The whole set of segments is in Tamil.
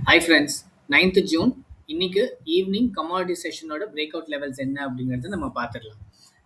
ஹாய் ஃப்ரெண்ட்ஸ், 9th ஜூன் இன்னைக்கு ஈவினிங் கமாடிட்டி செஷனோட பிரேக் அவுட் லெவல்ஸ் என்ன அப்படிங்கிறத நம்ம பார்த்துடலாம்.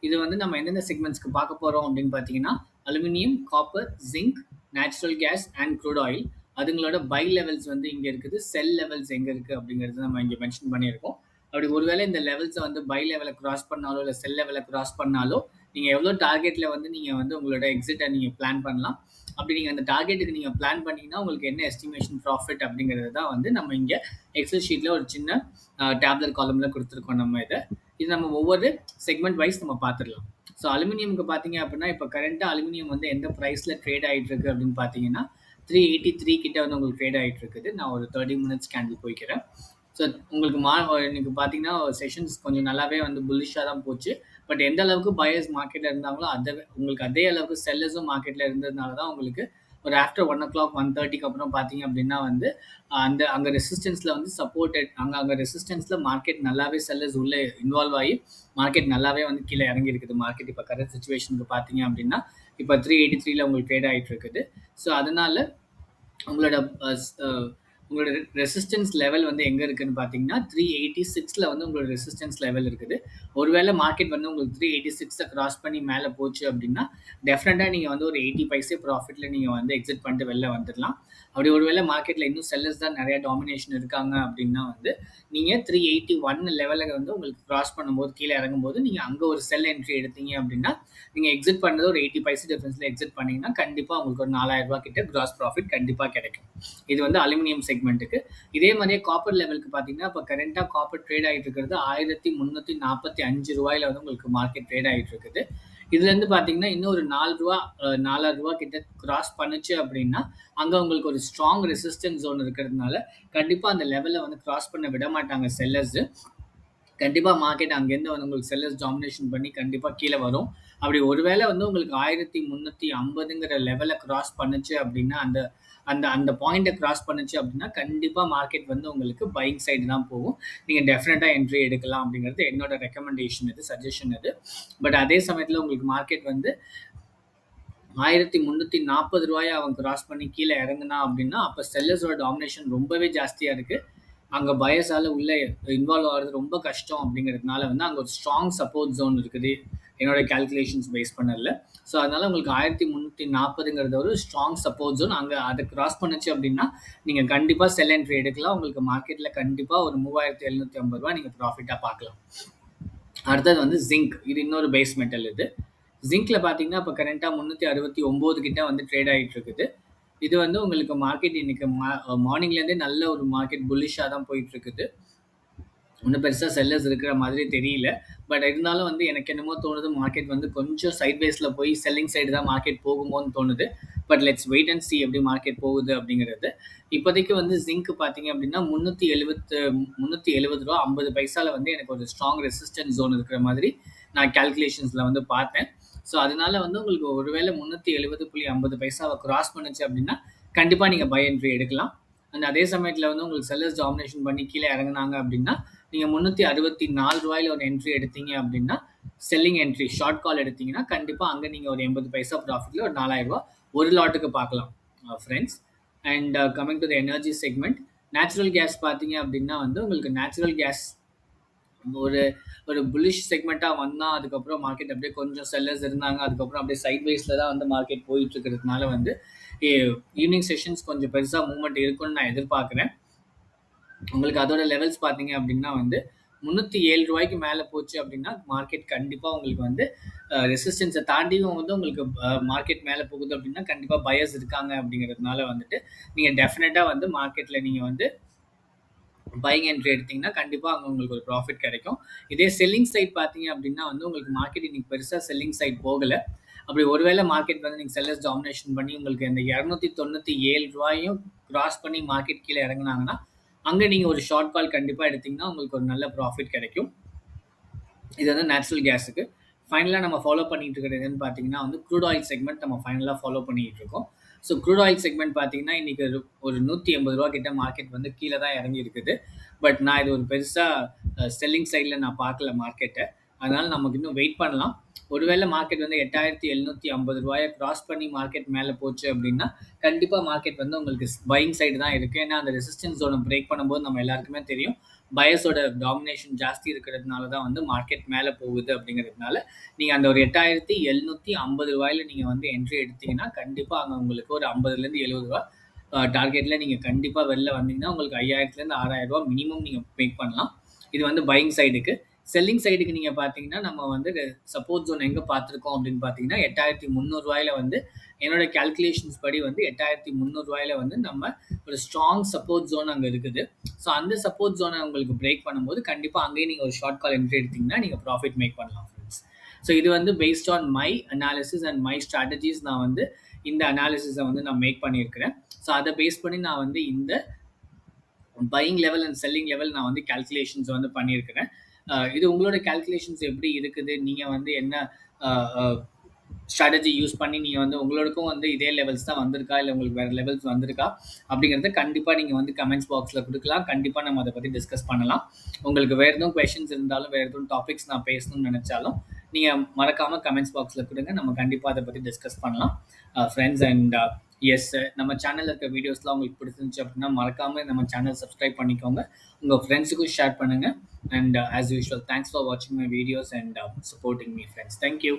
இது வந்து நம்ம எந்தெந்த செக்மெண்ட்ஸ்க்கு பார்க்க போகிறோம் அப்படின்னு பார்த்தீங்கன்னா, aluminium, copper, zinc, natural gas and crude oil. அதுங்களோட பை லெவல்ஸ் வந்து இங்கே இருக்குது, செல் லெவல்ஸ் எங்கே இருக்குது அப்படிங்கிறது நம்ம இங்கே மென்ஷன் பண்ணியிருக்கோம். அப்படி ஒருவேளை இந்த லெவல்ஸை வந்து பை லெவலை கிராஸ் பண்ணாலோ இல்லை செல் லெவலை கிராஸ் பண்ணாலோ நீங்கள் எவ்வளோ டார்கெட்டில் வந்து நீங்கள் வந்து உங்களோட எக்ஸிட்டை நீங்கள் பிளான் பண்ணலாம். அப்படி நீங்கள் அந்த டார்கெட்டுக்கு நீங்கள் பிளான் பண்ணீங்கன்னா உங்களுக்கு என்ன எஸ்டிமேஷன் ப்ராஃபிட் அப்படிங்கிறது தான் வந்து நம்ம இங்கே எக்ஸல் ஷீட்டில் ஒரு சின்ன டேப்லெட் காலமில் கொடுத்துருக்கோம். நம்ம இது நம்ம ஒவ்வொரு செக்மெண்ட் வைஸ் நம்ம பார்த்துடலாம். ஸோ அலுமினியமுக்கு பார்த்தீங்க அப்படின்னா இப்போ கரண்ட்டாக அலுமினியம் வந்து எந்த ப்ரைஸில் ட்ரேட் ஆகிட்டு இருக்கு அப்படின்னு பார்த்தீங்கன்னா 383 கிட்ட வந்து உங்களுக்கு ட்ரேட் ஆகிட்டு இருக்குது. நான் ஒரு 30 மினிட்ஸ் கேண்டில் போய்க்கிறேன். ஸோ உங்களுக்கு இன்னைக்கு பார்த்தீங்கன்னா செஷன்ஸ் கொஞ்சம் நல்லாவே வந்து புல்லிஷாக தான் போச்சு. பட் எந்த அளவுக்கு பயர்ஸ் மார்க்கெட்டில் இருந்தாங்களோ உங்களுக்கு அதே அளவுக்கு செல்லர்ஸும் மார்க்கெட்டில் இருந்ததுனால தான் உங்களுக்கு ஒரு ஆஃப்டர் 1:00 1:30க்கு அப்புறம் பார்த்தீங்க அப்படின்னா வந்து அங்கே ரெசிஸ்டன்ஸில் வந்து சப்போர்ட்டட் அங்கே ரெசிஸ்டன்ஸில் மார்க்கெட் நல்லாவே செல்லர்ஸ் உள்ளே இன்வால்வ் ஆகி மார்க்கெட் நல்லாவே வந்து கீழே இறங்கி இருக்குது. மார்க்கெட் இப்போ கரண்ட் சுச்சுவேஷனுக்கு பார்த்தீங்க அப்படின்னா இப்போ 383ல் உங்களுக்கு ட்ரேட் ஆகிட்டு இருக்குது. ஸோ அதனால உங்களோட உங்களோட ரெசிஸ்டன்ஸ் லெவல் வந்து எங்கே இருக்குன்னு பார்த்தீங்கன்னா 386ல் வந்து உங்களோட ரெசிஸ்டன்ஸ் லெவல் இருக்குது. ஒருவேளை மார்க்கெட் வந்து உங்களுக்கு 386 கிராஸ் பண்ணி மேலே போச்சு அப்படின்னா டெஃபினட்டாக நீங்கள் வந்து ஒரு 80 பைசே ப்ராஃபிட்டில் நீங்கள் வந்து எக்ஸிட் பண்ணிட்டு வெளில வந்துடலாம். அப்படி ஒருவேளை மார்க்கெட்டில் இன்னும் செல்லர்ஸ் தான் நிறைய டாமினேஷன் இருக்காங்க அப்படின்னா வந்து நீங்கள் 381 லெவலில் வந்து உங்களுக்கு கிராஸ் பண்ணும்போது கீழே இறங்கும்போது நீங்கள் அங்கே ஒரு செல் என்ட்ரி எடுத்தீங்க அப்படின்னா நீங்கள் எக்ஸிட் பண்ணது ஒரு 80 பைசே டிஃபரன்ஸில் எக்ஸிட் பண்ணிங்கன்னா கண்டிப்பாக உங்களுக்கு ஒரு 4000 ரூபா கிட்ட கிராஸ் ப்ராஃபிட் கண்டிப்பாக கிடைக்கும். இது வந்து அலுமினியம் செக்மெண்ட்டுக்கு. இதே மாதிரியே காப்பர் லெவலுக்கு பார்த்தீங்கன்னா இப்போ கரண்ட்டாக காப்பர் ட்ரேட் ஆகிட்டு இருக்கிறது 1345 ரூபாயில் வந்து உங்களுக்கு மார்க்கெட் ட்ரேட் ஆகிட்டு இருக்குது. இதுலேருந்து பார்த்தீங்கன்னா இன்னும் ஒரு 4 ரூபா கிட்ட கிராஸ் பண்ணுச்சு அப்படின்னா அங்கே உங்களுக்கு ஒரு ஸ்ட்ராங் ரெசிஸ்டன்ஸ் ஜோன் இருக்கிறதுனால கண்டிப்பாக அந்த லெவலில் வந்து கிராஸ் பண்ண விட மாட்டாங்க செல்லர்ஸு. கண்டிப்பாக மார்க்கெட் அங்கேருந்து வந்து உங்களுக்கு செல்லர்ஸ் டாமினேஷன் பண்ணி கண்டிப்பாக கீழே வரும். அப்படி ஒருவேளை வந்து உங்களுக்கு 1350ங்கிற லெவலை கிராஸ் பண்ணுச்சு அப்படின்னா அந்த அந்த அந்த பாயிண்ட்டை கிராஸ் பண்ணுச்சு அப்படின்னா கண்டிப்பாக மார்க்கெட் வந்து உங்களுக்கு பையிங் சைடு தான் போகும். நீங்கள் டெஃபினட்டாக என்ட்ரி எடுக்கலாம் அப்படிங்கிறது என்னோட ரெக்கமெண்டேஷன், இது சஜஷன் இது. பட் அதே சமயத்தில் உங்களுக்கு மார்க்கெட் வந்து 1340 ரூபாயை அவன் கிராஸ் பண்ணி கீழே இறங்குனா அப்படின்னா அப்போ செல்லர்ஸோட டாமினேஷன் ரொம்பவே ஜாஸ்தியாக இருக்குது. அங்கே பயஸால் உள்ளே இன்வால்வ் ஆகிறது ரொம்ப கஷ்டம் அப்படிங்கிறதுனால வந்து அங்கே ஒரு ஸ்ட்ராங் சப்போர்ட் ஜோன் இருக்குது என்னோட கால்குலேஷன்ஸ் பேஸ் பண்ணதில். ஸோ அதனால் உங்களுக்கு 1340ங்கிறது ஒரு ஸ்ட்ராங் சப்போர்ட் ஜோன். அங்கே அதை கிராஸ் பண்ணுச்சு அப்படின்னா நீங்கள் கண்டிப்பாக செல் என்ட்ரி எடுக்கலாம். உங்களுக்கு மார்க்கெட்டில் கண்டிப்பாக ஒரு 3750 ரூபா நீங்கள் ப்ராஃபிட்டாக பார்க்கலாம். அடுத்தது வந்து ஜிங்க். இது இன்னொரு பேஸ் மெட்டல். இது ஜிங்க்கில் பார்த்தீங்கன்னா இப்போ கரண்ட்டாக 369 கிட்ட வந்து ட்ரேட் ஆகிட்டு இருக்குது. இது வந்து உங்களுக்கு மார்க்கெட் இன்னைக்கு மார்னிங்லேருந்தே நல்ல ஒரு மார்க்கெட் புல்லிஷாக தான் போயிட்டு இருக்குது. ஒன்றும் பெருசாக செல்லர்ஸ் இருக்கிற மாதிரி தெரியல. பட் இருந்தாலும் வந்து எனக்கு என்னமோ தோணுது மார்க்கெட் வந்து கொஞ்சம் சைட்வேஸில் போய் செல்லிங் சைடு தான் மார்க்கெட் போகுமோன்னு தோணுது. But let's wait and see எப்படி மார்க்கெட் போகுது அப்படிங்கிறது. இப்போதைக்கு வந்து ஜிங்க் பார்த்தீங்க அப்படின்னா 370 ரூபா 50 பைசாவில் வந்து எனக்கு ஒரு ஸ்ட்ராங் ரெசிஸ்டன்ஸ் ஜோன் இருக்கிற மாதிரி நான் கால்குலேஷன்ஸில் வந்து பார்த்தேன். ஸோ அதனால வந்து உங்களுக்கு ஒருவேளை 370.50 பைசாவை கிராஸ் பண்ணுச்சு அப்படின்னா கண்டிப்பாக நீங்கள் பை என்ட்ரி எடுக்கலாம். அண்ட் அதே சமயத்தில் வந்து உங்களுக்கு செல்லர்ஸ் டாமினேஷன் பண்ணி கீழே இறங்குனாங்க அப்படின்னா நீங்கள் 364 ரூபாயில் ஒரு என்ட்ரி எடுத்தீங்க அப்படின்னா செல்லிங் என்ட்ரி ஷார்ட் கால் எடுத்தீங்கன்னா கண்டிப்பாக அங்கே நீங்கள் ஒரு 80 பைசா ப்ராஃபிட்டில் ஒரு 4000 ரூபா ஒரு லாட்டுக்கு பார்க்கலாம் friends. And coming to the energy segment, natural gas பார்த்தீங்க அப்படின்னா வந்து உங்களுக்கு நேச்சுரல் கேஸ் ஒரு ஒரு புல்லிஷ் செக்மெண்ட்டாக வந்தால் அதுக்கப்புறம் மார்க்கெட் அப்படியே கொஞ்சம் செல்லர்ஸ் இருந்தாங்க. அதுக்கப்புறம் அப்படியே சைட்வேஸில் தான் வந்து மார்க்கெட் போயிட்டு இருக்கிறதுனால வந்து ஈவினிங் செஷன்ஸ் கொஞ்சம் பெருசாக மூவ்மெண்ட் இருக்குன்னு நான் எதிர்பார்க்குறேன். உங்களுக்கு அதோட லெவல்ஸ் பார்த்தீங்க அப்படின்னா வந்து 307 ரூபாய்க்கு மேலே போச்சு அப்படின்னா மார்க்கெட் கண்டிப்பாக உங்களுக்கு வந்து ரெசிஸ்டன்ஸை தாண்டியும் வந்து உங்களுக்கு மார்க்கெட் மேலே போகுது அப்படின்னா கண்டிப்பாக பயர்ஸ் இருக்காங்க அப்படிங்கிறதுனால வந்துட்டு நீங்கள் டெஃபினட்டாக வந்து மார்க்கெட்டில் நீங்கள் வந்து பையிங் என்ட்ரி எடுத்தீங்கன்னா கண்டிப்பாக அங்கே உங்களுக்கு ஒரு ப்ராஃபிட் கிடைக்கும். இதே செல்லிங் சைட் பார்த்தீங்க அப்படின்னா வந்து உங்களுக்கு மார்க்கெட் இன்னைக்கு பெருசாக செல்லிங் சைட் போகலை. அப்படி ஒருவேளை மார்க்கெட் வந்து நீங்கள் செல்லர்ஸ் டாமினேஷன் பண்ணி உங்களுக்கு இந்த 297 ரூபாயும் கிராஸ் பண்ணி மார்க்கெட் கீழே இறங்குனாங்கன்னா அங்கே நீங்கள் ஒரு ஷார்ட் கால் கண்டிப்பாக எடுத்தீங்கன்னா உங்களுக்கு ஒரு நல்ல ப்ராஃபிட் கிடைக்கும். இது வந்து நேச்சுரல் கேஸுக்கு. ஃபைனலாக நம்ம ஃபாலோ பண்ணிட்டு இருக்கிறது என்னன்னு பார்த்தீங்கன்னா வந்து க்ரூட் ஆயில் செக்மெண்ட் நம்ம ஃபைனலாக ஃபாலோ பண்ணிட்டு இருக்கோம். ஸோ க்ரூட் ஆயில் செக்மெண்ட் பார்த்தீங்கன்னா இன்றைக்கி ஒரு 180 ரூபா கிட்ட மார்க்கெட் வந்து கீழே தான் இறங்கி இருக்குது. பட் நான் இது ஒரு பெருசாக செல்லிங் சைடில் நான் பார்க்கல மார்க்கெட்டை. அதனால நமக்கு இன்னும் வெயிட் பண்ணலாம். ஒருவேளை மார்க்கெட் வந்து 8,750 கிராஸ் பண்ணி மார்க்கெட் மேலே போச்சு அப்படின்னா கண்டிப்பாக மார்க்கெட் வந்து உங்களுக்கு பையிங் சைடு தான் இருக்குது. ஏன்னா அந்த ரெசிஸ்டன்ஸ் ஜோனை பிரேக் பண்ணும்போது நம்ம எல்லாருக்குமே தெரியும் பயஸோட டாமினேஷன் ஜாஸ்தி இருக்கிறதுனால தான் வந்து மார்க்கெட் மேலே போகுது. அப்படிங்கிறதுனால நீங்கள் அந்த ஒரு 8,750 நீங்கள் வந்து என்ட்ரி எடுத்தீங்கன்னா கண்டிப்பாக அங்கே உங்களுக்கு ஒரு 50-70 டார்கெட்டில் நீங்கள் கண்டிப்பாக வெளில வந்தீங்கன்னா உங்களுக்கு 5,000-6,000 மினிமம் நீங்கள் மேக் பண்ணலாம். இது வந்து பையிங் சைடுக்கு. செல்லிங் சைடுக்கு நீங்கள் பார்த்தீங்கன்னா நம்ம வந்து சப்போர்ட் ஜோன் எங்கே பார்த்துருக்கோம் அப்படின்னு பார்த்தீங்கன்னா 8,300 வந்து என்னோட கேல்குலேஷன்ஸ் படி வந்து 8,300 வந்து நம்ம ஒரு ஸ்ட்ராங் சப்போர்ட் ஜோன் அங்கே இருக்குது. ஸோ அந்த சப்போர்ட் ஜோனை உங்களுக்கு பிரேக் பண்ணும்போது கண்டிப்பாக அங்கேயும் நீங்கள் ஒரு ஷார்ட் கால் என்ட்ரி எடுத்தீங்கன்னா நீங்கள் ப்ராஃபிட் மேக் பண்ணலாம் ஃப்ரெண்ட்ஸ். ஸோ இது வந்து based on my analysis and my strategies நான் வந்து இந்த அனாலிசிஸை வந்து நான் மேக் பண்ணியிருக்கிறேன். ஸோ அதை பேஸ் பண்ணி நான் வந்து இந்த buying level and selling level நான் வந்து கேல்குலேஷன்ஸ் வந்து பண்ணியிருக்கிறேன். இது உங்களோட கேல்குலேஷன்ஸ் எப்படி இருக்குது, நீங்கள் வந்து என்ன ஸ்ட்ராட்டஜி யூஸ் பண்ணி நீங்கள் வந்து உங்களுக்கும் வந்து இதே லெவல்ஸ் தான் வந்திருக்கா இல்லை உங்களுக்கு வேறு லெவல்ஸ் வந்திருக்கா அப்படிங்கிறத கண்டிப்பாக நீங்கள் வந்து கமெண்ட்ஸ் பாக்ஸில் கொடுக்கலாம். கண்டிப்பாக நம்ம அதை பற்றி டிஸ்கஸ் பண்ணலாம். உங்களுக்கு வேறு எதுவும் கொஷின்ஸ் இருந்தாலும் வேறு எதுவும் டாபிக்ஸ் நான் பேசணும்னு நினச்சாலும் நீங்கள் மறக்காமல் கமெண்ட்ஸ் பாக்ஸில் கொடுங்க. நம்ம கண்டிப்பாக அதை பற்றி டிஸ்கஸ் பண்ணலாம் ஃப்ரெண்ட்ஸ். அண்ட் எஸ், நம்ம சேனலில் இருக்க வீடியோஸ்லாம் உங்களுக்கு பிடிச்சிருந்துச்சு அப்படின்னா மறக்காமல் நம்ம சேனல் சப்ஸ்கிரைப் பண்ணிக்கோங்க. உங்கள் ஃப்ரெண்ட்ஸுக்கும் ஷேர் பண்ணுங்கள். And as usual, thanks for watching my videos and supporting me, friends. Thank you.